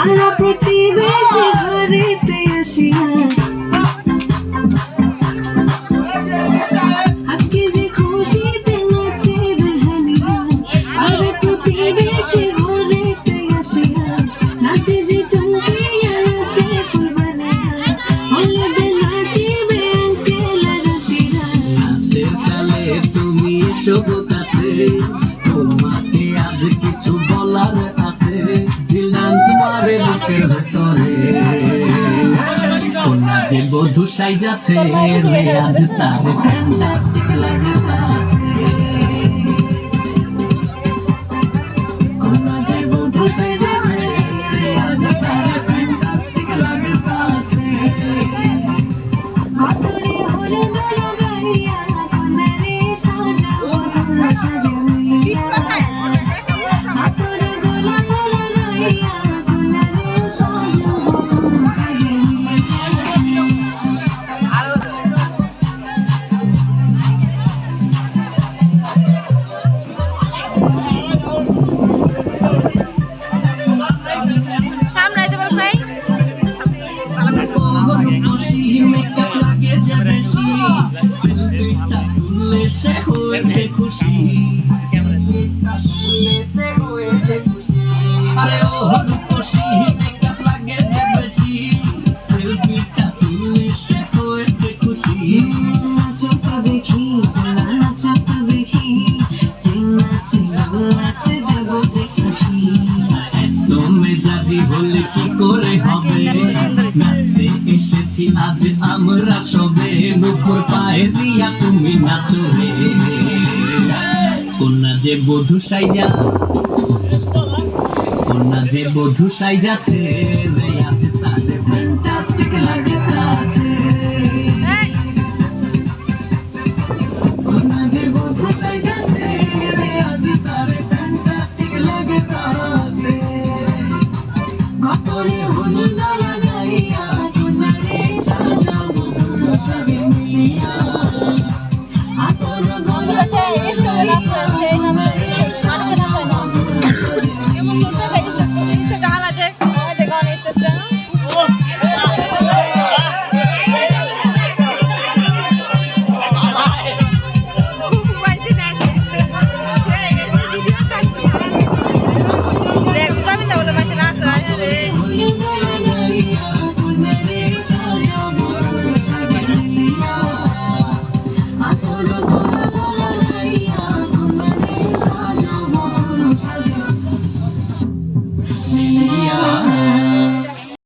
পাড়া প্রতিবেশী ঘরেতে আসিয়া আজকে যে খুশিতে নাচে রেহানিয়া, পাড়া প্রতিবেশী ঘরেতে আসিয়া নাচে যে চমকিয়া নাচে ফুল বানাইয়া, হলুদে নাচিবে আঙ্কেল রাতিরা। নাচের তালে তুমি এসো কাছে, তোমাকে আজ কিছু বলার আছে, দিল ডান্স মারে বুকের ভেতরে। কোনা যে বধূ সাইজাছে রে আজ তার ফ্যান্টাস্টিক লাগে আছে। কোনা যে বধূ সাইজাছে রে আজ তার ফ্যান্টাস্টিক লাগে আছে। হাতরে হলুদ লাগাইয়া কন্যারে সাজাবো সাজাইয়া, হাতরে গোলাপ লাগাইয়া কন্যারে সাজাবো সাজাইয়া। সামলাইতে পারছ নাই? মেকআপ লাগে যে বেশি, সেলফিটা তুললে সে হয়েছে খুশি। আরে ও রূপসী, মেকআপ লাগে যে বেশি, সেলফিটা তুললে সে হয়েছে খুশি। নাচটা দেখি নাচটা দেখি, যে নাচে গোলাতে দেবো যে খুশি। এত মেজাজি হলে কি করে হবে, নাচতে এসেছি আজ আমরা সবে, নুপুর পায়ে দিয়া তুমি নাচো রে। কন্যা যে বধূ সাইজা, কন্যা যে বধূ সাইজাছে রে আজ তার ফ্যান্টাস্টিক লাগে আছে। কন্যা যে বধূ সাইজাছে রে আজ তার ফ্যান্টাস্টিক লাগে আছে। হাতরে হলুদ